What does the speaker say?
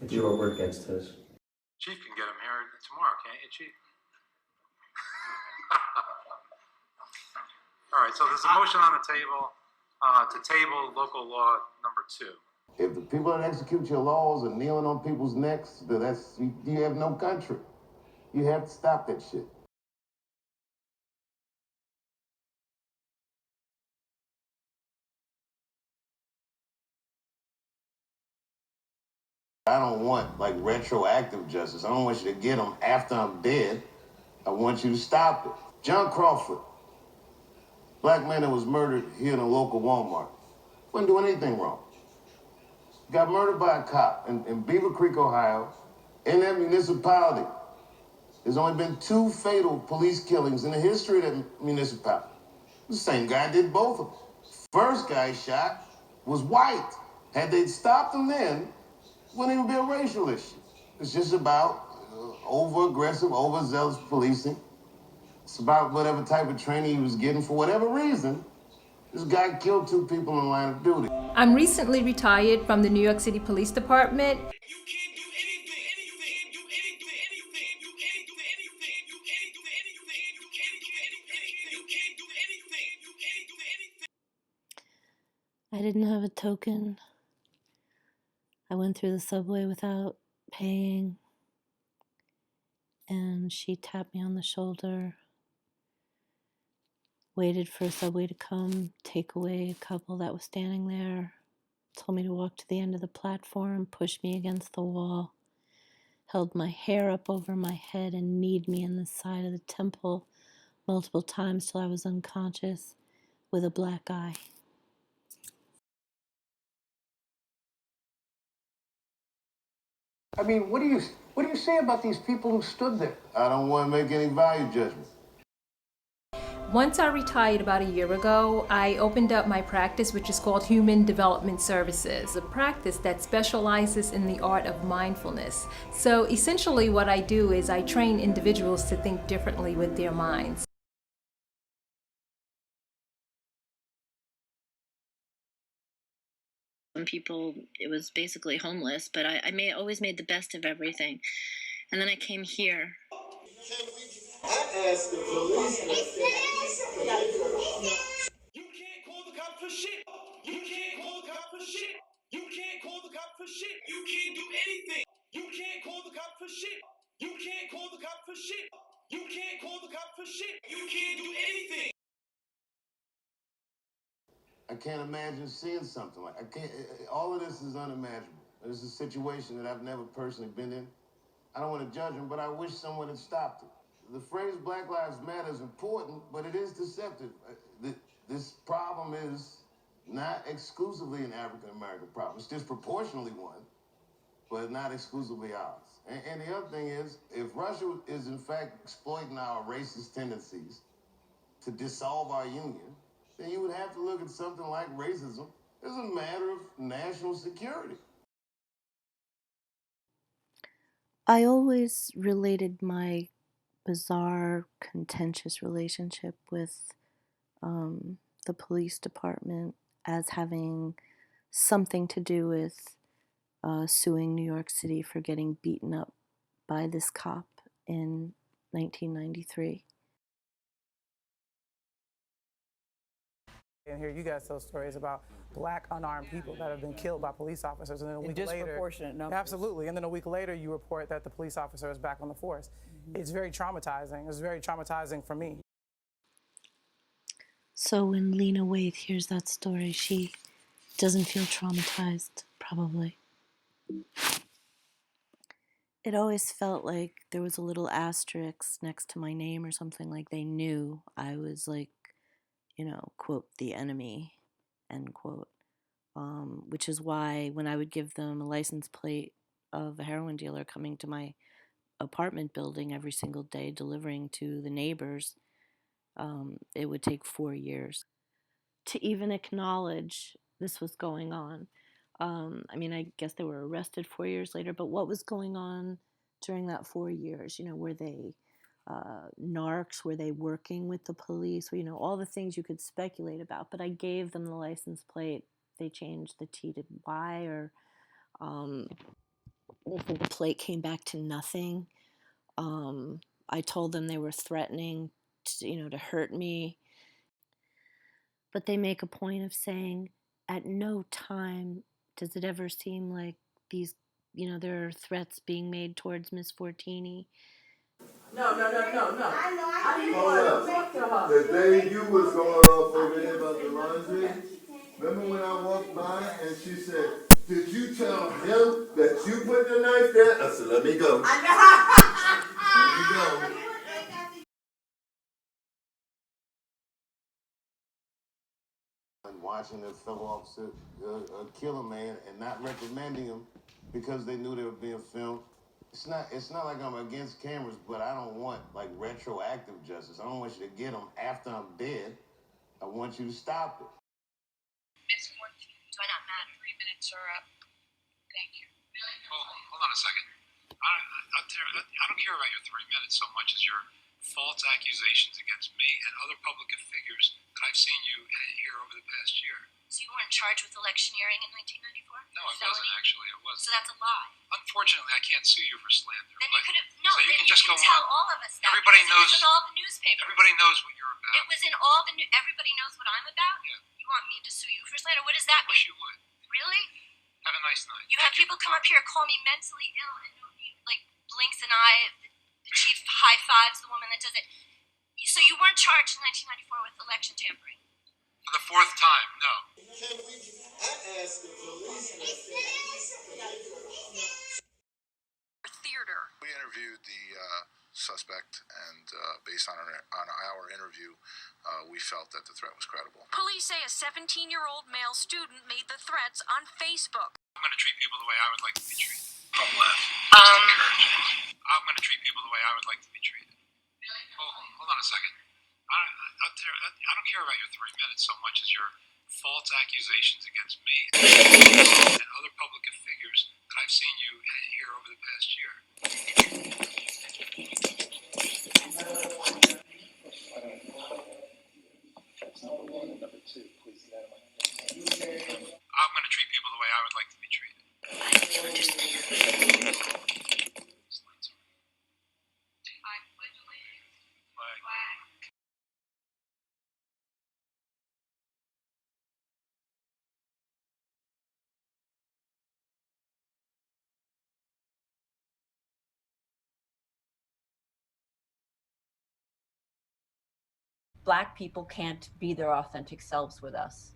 It's your word against his. Chief can get him here tomorrow, can't you, Chief? All right, so there's a motion on the table to table local law number 2. If the people that execute your laws are kneeling on people's necks, then you have no country. You have to stop that shit. I don't want like retroactive justice. I don't want you to get them after I'm dead. I want you to stop it. John Crawford, black man that was murdered here in a local Walmart, wasn't doing anything wrong. Got murdered by a cop in Beaver Creek, Ohio, in that municipality. There's only been 2 fatal police killings in the history of that municipality. The same guy did both of them. First guy shot was white. Had they stopped him then, it wouldn't even be a racial issue. It's just about over-aggressive, overzealous policing. It's about whatever type of training he was getting. For whatever reason, this guy killed 2 people in line of duty. I'm recently retired from the New York City Police Department. I didn't have a token. I went through the subway without paying, and she tapped me on the shoulder, waited for a subway to come, take away a couple that was standing there, told me to walk to the end of the platform, pushed me against the wall, held my hair up over my head and kneed me in the side of the temple multiple times till I was unconscious with a black eye. I mean, what do you say about these people who stood there? I don't want to make any value judgment. Once I retired about a year ago, I opened up my practice, which is called Human Development Services, a practice that specializes in the art of mindfulness. So essentially what I do is I train individuals to think differently with their minds. Some people, it was basically homeless, but I always made the best of everything. And then I came here. I asked the policeman. You can't call the cop for shit. You can't call the cop for shit. You can't call the cop for shit. You can't do anything. You can't call the cop for shit. You can't call the cop for shit. You can't call the cop for shit. You can't do anything. I can't imagine seeing something like all of this is unimaginable. This is a situation that I've never personally been in. I don't want to judge them, but I wish someone had stopped it. The phrase Black Lives Matter is important, but it is deceptive. This problem is not exclusively an African-American problem. It's disproportionately one, but not exclusively ours. And the other thing is, if Russia is in fact exploiting our racist tendencies to dissolve our union, then you would have to look at something like racism as a matter of national security. I always related my bizarre, contentious relationship with the police department as having something to do with suing New York City for getting beaten up by this cop in 1993. And hear you guys tell stories about black unarmed people that have been killed by police officers, and then a week later, Disproportionate numbers. absolutely, and then a week later you report that the police officer is back on the force. It's very traumatizing. It's very traumatizing for me. So when Lena Waithe hears that story, she doesn't feel traumatized, probably. It always felt like there was a little asterisk next to my name or something, like they knew I was like, quote, the enemy, end quote. Which is why when I would give them a license plate of a heroin dealer coming to my apartment building every single day, delivering to the neighbors, it would take 4 years to even acknowledge this was going on. I guess they were arrested 4 years later, but what was going on during that 4 years? Were they narcs? Were they working with the police? All the things you could speculate about. But I gave them the license plate. They changed the T to Y, or They said the plate came back to nothing. I told them they were threatening to hurt me. But they make a point of saying at no time does it ever seem like these, there are threats being made towards Miss Fortini. No. I didn't Hold want up. to talk to her. The day you was going off over there about the laundry, remember when I walked by and she said, did you tell him that you put the knife there? I said, let me go. Let me go. And watching a fellow officer kill a man and not reprimanding him because they knew they were being filmed. It's not like I'm against cameras, but I don't want like retroactive justice. I don't want you to get them after I'm dead. I want you to stop it. Miss Fortune, do I not matter? 3 minutes are up. Thank you. Hold on a second. I don't care about your 3 minutes so much as your false accusations against me and other public figures that I've seen you hear over the past year. So you weren't charged with electioneering in 1994? No, I wasn't actually. I wasn't. So that's a lie. Unfortunately, I can't sue you for slander. Then you could have. No, so you then can just you go can tell on. all of us that. Everybody knows. It was in all the newspapers. Everybody knows what you're about. It was in all the. Everybody knows what I'm about. Yeah. You want me to sue you for slander? What does that I wish mean? you would. Really? Have a nice night. You have people come up here and call me mentally ill, and like blinks an eye. The chief high fives the woman that does it. So you weren't charged in 1994 with election tampering? For the 4th time, no. I asked the policeman. Theater. We interviewed the suspect, and based on our interview, we felt that the threat was credible. Police say a 17-year-old male student made the threats on Facebook. I'm going to treat people the way I would like to be treated. From left. I'm going to treat people the way I would like to be treated. Hold on a second. I don't care about your 3 minutes so much as your false accusations against me and other public figures that I've seen you hear over the past year. I'm going to treat people the way I would like to be treated. Black people can't be their authentic selves with us.